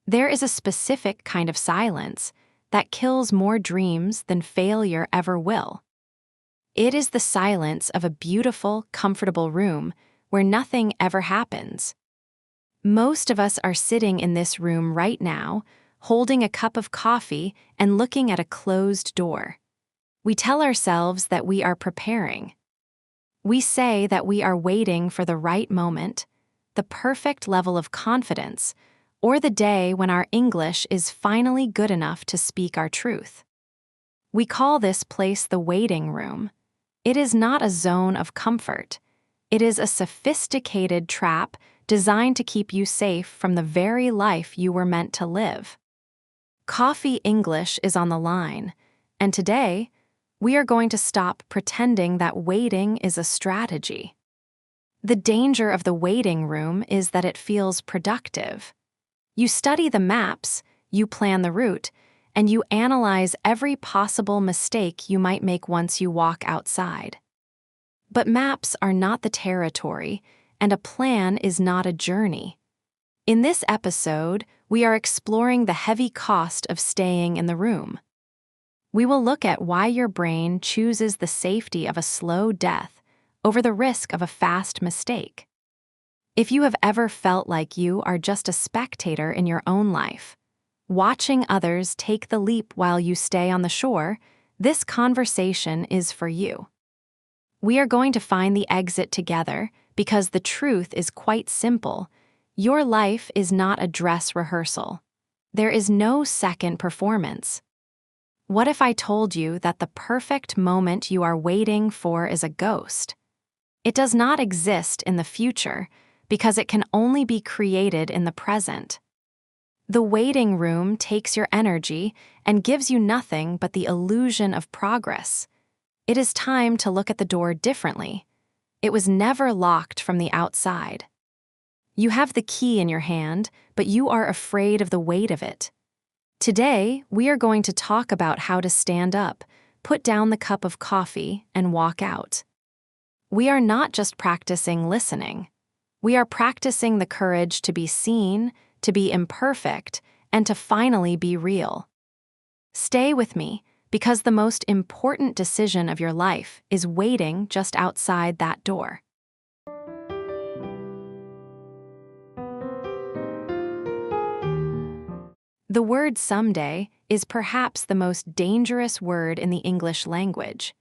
There is a specific kind of silence that kills more dreams than failure ever will. It is the silence of a beautiful, comfortable room where nothing ever happens. Most of us are sitting in this room right now, holding a cup of coffee and looking at a closed door. We tell ourselves that we are preparing. We say that we are waiting for the right moment, the perfect level of confidence, or the day when our English is finally good enough to speak our truth. We call this place the waiting room. It is not a zone of comfort. It is a sophisticated trap designed to keep you safe from the very life you were meant to live. Coffee English is on the line, and today, we are going to stop pretending that waiting is a strategy. The danger of the waiting room is that it feels productive. You study the maps, you plan the route, and you analyze every possible mistake you might make once you walk outside. But maps are not the territory, and a plan is not a journey. In this episode, we are exploring the heavy cost of staying in the room. We will look at why your brain chooses the safety of a slow death over the risk of a fast mistake. If you have ever felt like you are just a spectator in your own life, watching others take the leap while you stay on the shore, this conversation is for you. We are going to find the exit together because the truth is quite simple. Your life is not a dress rehearsal. There is no second performance. What if I told you that the perfect moment you are waiting for is a ghost? It does not exist in the future because it can only be created in the present. The waiting room takes your energy and gives you nothing but the illusion of progress. It is time to look at the door differently. It was never locked from the outside. You have the key in your hand, but you are afraid of the weight of it. Today, we are going to talk about how to stand up, put down the cup of coffee, and walk out. We are not just practicing listening. We are practicing the courage to be seen, to be imperfect, and to finally be real. Stay with me, because the most important decision of your life is waiting just outside that door. The word someday is perhaps the most dangerous word in the English language.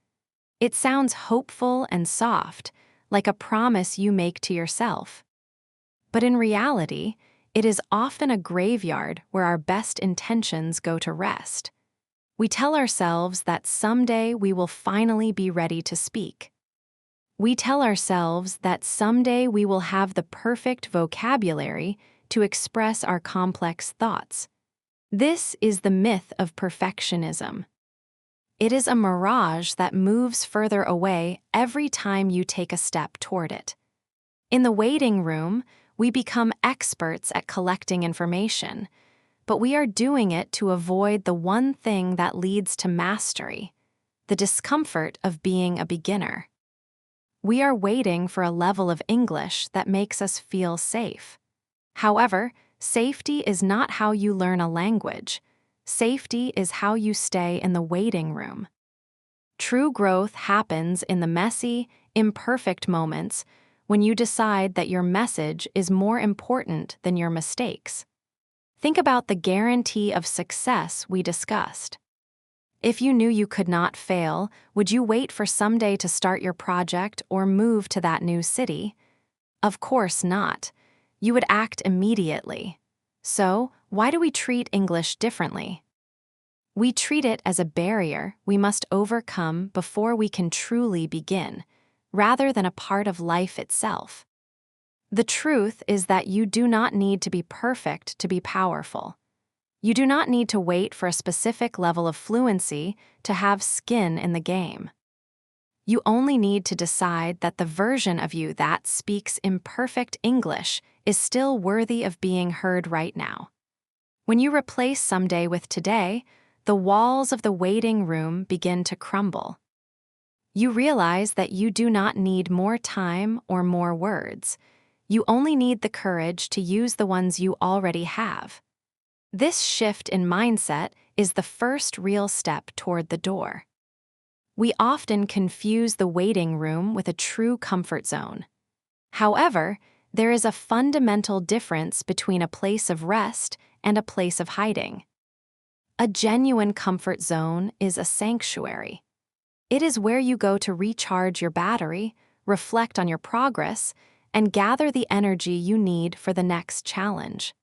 It sounds hopeful and soft, like a promise you make to yourself. But in reality, it is often a graveyard where our best intentions go to rest. We tell ourselves that someday we will finally be ready to speak. We tell ourselves that someday we will have the perfect vocabulary to express our complex thoughts. This is the myth of perfectionism. It is a mirage that moves further away every time you take a step toward it. In the waiting room, we become experts at collecting information, but we are doing it to avoid the one thing that leads to mastery, the discomfort of being a beginner. We are waiting for a level of English that makes us feel safe. However, safety is not how you learn a language. Safety is how you stay in the waiting room. True growth happens in the messy, imperfect moments when you decide that your message is more important than your mistakes. Think about the guarantee of success we discussed. If you knew you could not fail, would you wait for someday to start your project or move to that new city? Of course not. You would act immediately. So, why do we treat English differently? We treat it as a barrier we must overcome before we can truly begin, rather than a part of life itself. The truth is that you do not need to be perfect to be powerful. You do not need to wait for a specific level of fluency to have skin in the game. You only need to decide that the version of you that speaks imperfect English is still worthy of being heard right now. When you replace someday with today, the walls of the waiting room begin to crumble. You realize that you do not need more time or more words. You only need the courage to use the ones you already have. This shift in mindset is the first real step toward the door. We often confuse the waiting room with a true comfort zone. However, there is a fundamental difference between a place of rest and a place of hiding. A genuine comfort zone is a sanctuary. It is where you go to recharge your battery, reflect on your progress, and gather the energy you need for the next challenge.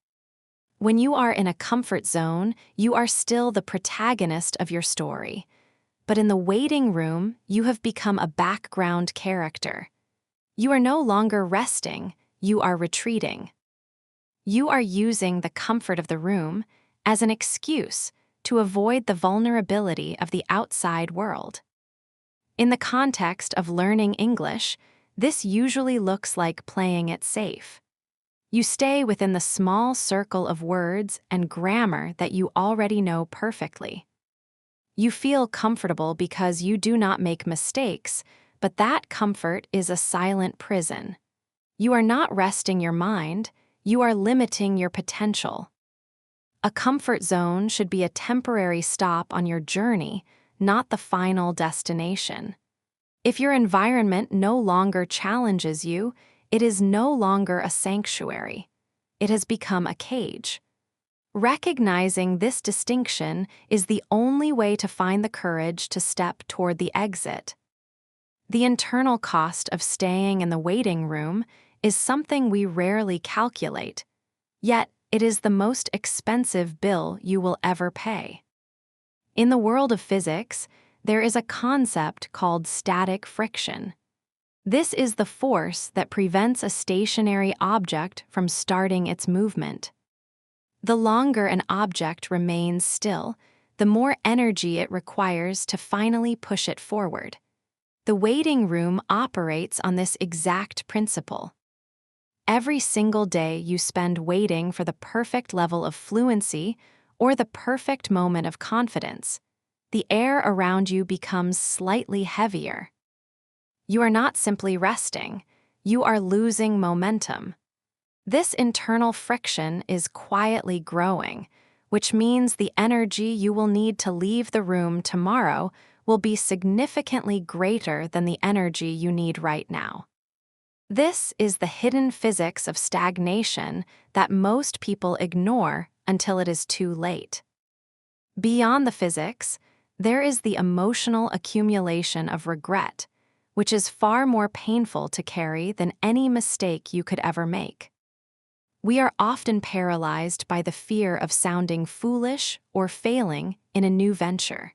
When you are in a comfort zone, you are still the protagonist of your story. But in the waiting room, you have become a background character. You are no longer resting, you are retreating. You are using the comfort of the room as an excuse to avoid the vulnerability of the outside world. In the context of learning English, this usually looks like playing it safe. You stay within the small circle of words and grammar that you already know perfectly. You feel comfortable because you do not make mistakes, but that comfort is a silent prison. You are not resting your mind, you are limiting your potential. A comfort zone should be a temporary stop on your journey, not the final destination. If your environment no longer challenges you, it is no longer a sanctuary. It has become a cage. Recognizing this distinction is the only way to find the courage to step toward the exit. The internal cost of staying in the waiting room is something we rarely calculate, yet it is the most expensive bill you will ever pay. In the world of physics, there is a concept called static friction. This is the force that prevents a stationary object from starting its movement. The longer an object remains still, the more energy it requires to finally push it forward. The waiting room operates on this exact principle. Every single day you spend waiting for the perfect level of fluency or the perfect moment of confidence, the air around you becomes slightly heavier. You are not simply resting, you are losing momentum. This internal friction is quietly growing, which means the energy you will need to leave the room tomorrow will be significantly greater than the energy you need right now. This is the hidden physics of stagnation that most people ignore until it is too late. Beyond the physics, there is the emotional accumulation of regret, which is far more painful to carry than any mistake you could ever make. We are often paralyzed by the fear of sounding foolish or failing in a new venture.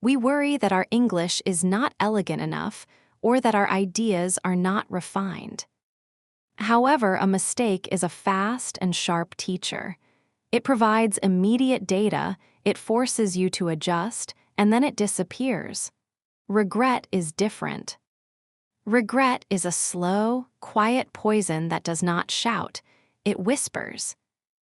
We worry that our English is not elegant enough or that our ideas are not refined. However, a mistake is a fast and sharp teacher. It provides immediate data, it forces you to adjust, and then it disappears. Regret is different. Regret is a slow, quiet poison that does not shout, it whispers.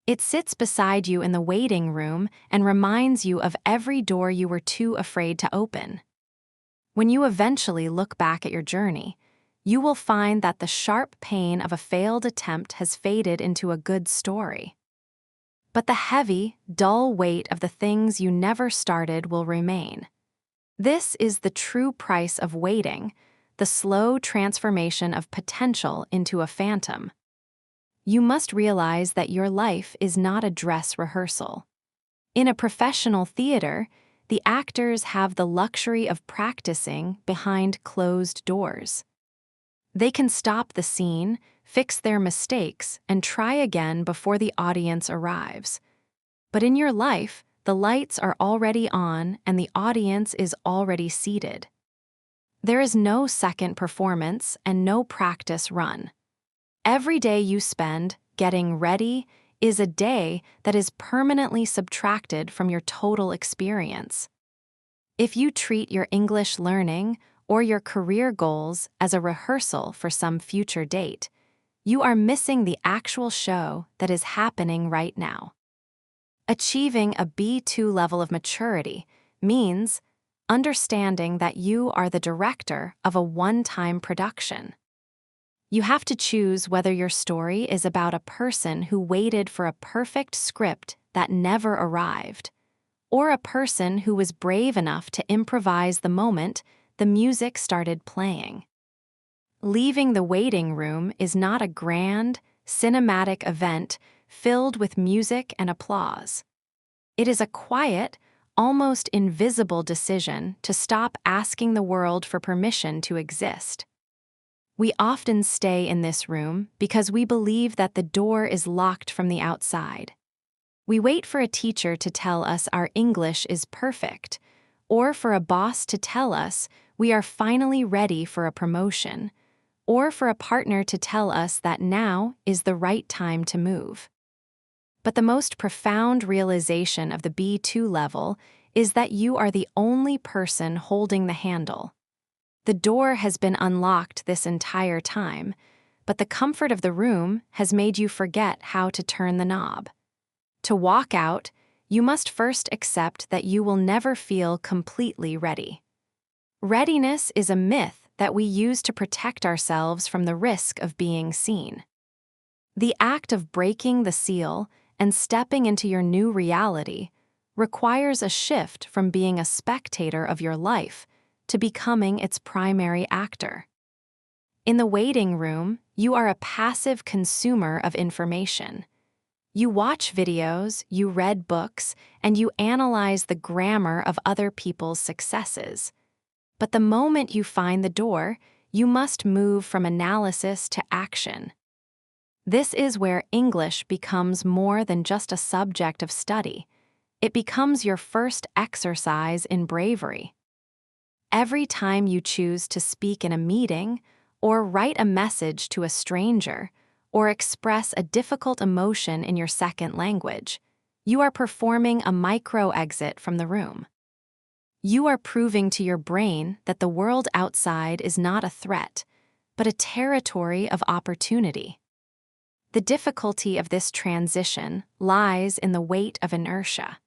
It sits beside you in the waiting room and reminds you of every door you were too afraid to open. When you eventually look back at your journey, you will find that the sharp pain of a failed attempt has faded into a good story. But the heavy, dull weight of the things you never started will remain. This is the true price of waiting, the slow transformation of potential into a phantom. You must realize that your life is not a dress rehearsal. In a professional theater, the actors have the luxury of practicing behind closed doors. They can stop the scene, fix their mistakes, and try again before the audience arrives. But in your life, the lights are already on and the audience is already seated. There is no second performance and no practice run. Every day you spend getting ready is a day that is permanently subtracted from your total experience. If you treat your English learning or your career goals as a rehearsal for some future date, you are missing the actual show that is happening right now. Achieving a B2 level of maturity means understanding that you are the director of a one-time production. You have to choose whether your story is about a person who waited for a perfect script that never arrived, or a person who was brave enough to improvise the moment the music started playing. Leaving the waiting room is not a grand, cinematic event filled with music and applause. It is a quiet, almost invisible decision to stop asking the world for permission to exist. We often stay in this room because we believe that the door is locked from the outside. We wait for a teacher to tell us our English is perfect, or for a boss to tell us we are finally ready for a promotion, or for a partner to tell us that now is the right time to move. But the most profound realization of the B2 level is that you are the only person holding the handle. The door has been unlocked this entire time, but the comfort of the room has made you forget how to turn the knob. To walk out, you must first accept that you will never feel completely ready. Readiness is a myth that we use to protect ourselves from the risk of being seen. The act of breaking the seal and stepping into your new reality requires a shift from being a spectator of your life to becoming its primary actor. In the waiting room, you are a passive consumer of information. You watch videos, you read books, and you analyze the grammar of other people's successes. But the moment you find the door, you must move from analysis to action. This is where English becomes more than just a subject of study. It becomes your first exercise in bravery. Every time you choose to speak in a meeting, or write a message to a stranger, or express a difficult emotion in your second language, you are performing a micro-exit from the room. You are proving to your brain that the world outside is not a threat, but a territory of opportunity. The difficulty of this transition lies in the weight of inertia.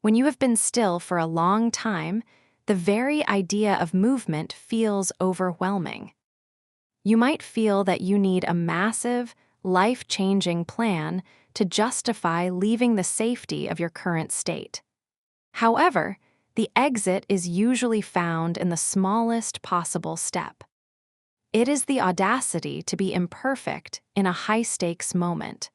When you have been still for a long time, the very idea of movement feels overwhelming. You might feel that you need a massive, life-changing plan to justify leaving the safety of your current state. However, the exit is usually found in the smallest possible step. It is the audacity to be imperfect in a high-stakes moment.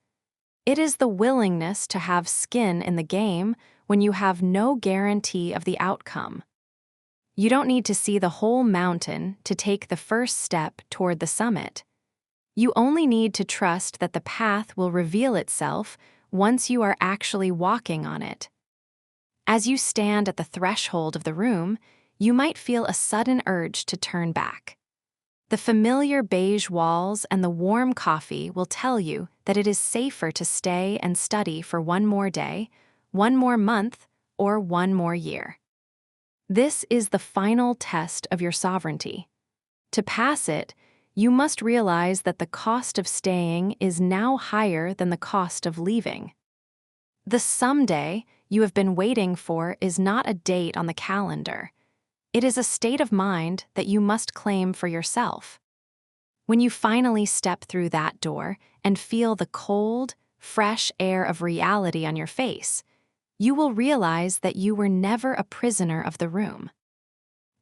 It is the willingness to have skin in the game when you have no guarantee of the outcome. You don't need to see the whole mountain to take the first step toward the summit. You only need to trust that the path will reveal itself once you are actually walking on it. As you stand at the threshold of the room, you might feel a sudden urge to turn back. The familiar beige walls and the warm coffee will tell you that it is safer to stay and study for one more day, one more month, or one more year. This is the final test of your sovereignty. To pass it, you must realize that the cost of staying is now higher than the cost of leaving. The someday you have been waiting for is not a date on the calendar. It is a state of mind that you must claim for yourself. When you finally step through that door and feel the cold, fresh air of reality on your face, you will realize that you were never a prisoner of the room.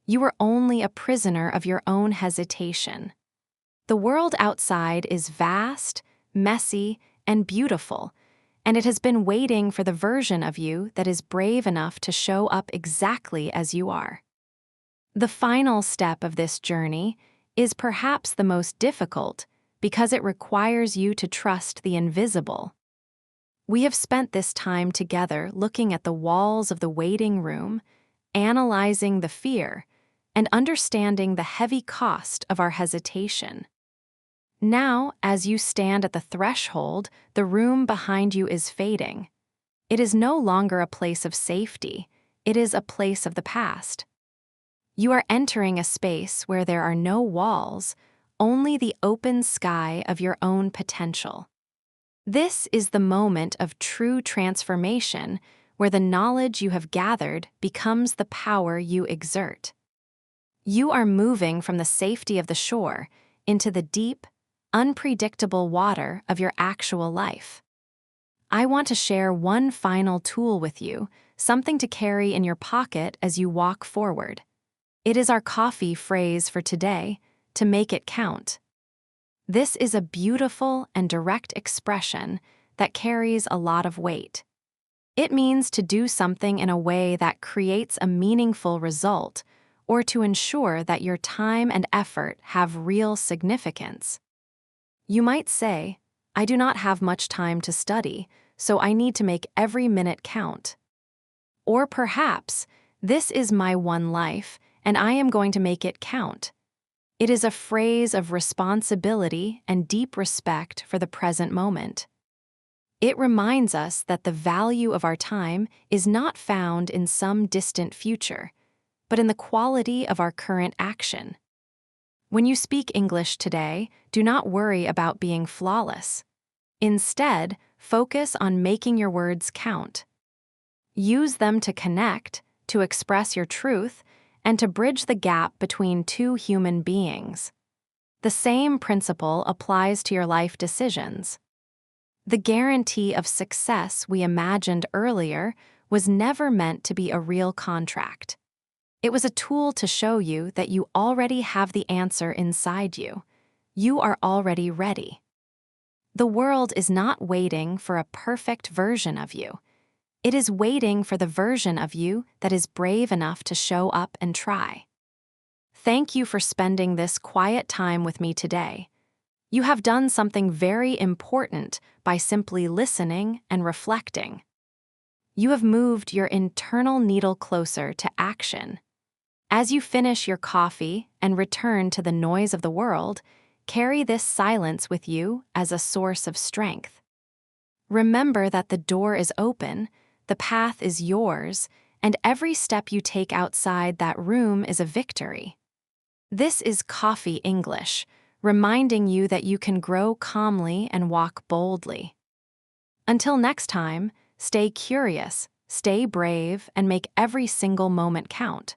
You were only a prisoner of your own hesitation. The world outside is vast, messy, and beautiful, and it has been waiting for the version of you that is brave enough to show up exactly as you are. The final step of this journey is perhaps the most difficult because it requires you to trust the invisible. We have spent this time together looking at the walls of the waiting room, analyzing the fear, and understanding the heavy cost of our hesitation. Now, as you stand at the threshold, the room behind you is fading. It is no longer a place of safety, it is a place of the past. You are entering a space where there are no walls, only the open sky of your own potential. This is the moment of true transformation where the knowledge you have gathered becomes the power you exert. You are moving from the safety of the shore into the deep, unpredictable water of your actual life. I want to share one final tool with you, something to carry in your pocket as you walk forward. It is our coffee phrase for today, to make it count. This is a beautiful and direct expression that carries a lot of weight. It means to do something in a way that creates a meaningful result, or to ensure that your time and effort have real significance. You might say, I do not have much time to study, so I need to make every minute count. Or perhaps, this is my one life, and I am going to make it count. It is a phrase of responsibility and deep respect for the present moment. It reminds us that the value of our time is not found in some distant future, but in the quality of our current action. When you speak English today, do not worry about being flawless. Instead, focus on making your words count. Use them to connect, to express your truth, and to bridge the gap between two human beings. The same principle applies to your life decisions. The guarantee of success we imagined earlier was never meant to be a real contract. It was a tool to show you that you already have the answer inside you. You are already ready. The world is not waiting for a perfect version of you. It is waiting for the version of you that is brave enough to show up and try. Thank you for spending this quiet time with me today. You have done something very important by simply listening and reflecting. You have moved your internal needle closer to action. As you finish your coffee and return to the noise of the world, carry this silence with you as a source of strength. Remember that the door is open, the path is yours, and every step you take outside that room is a victory. This is Coffee English, reminding you that you can grow calmly and walk boldly. Until next time, stay curious, stay brave, and make every single moment count.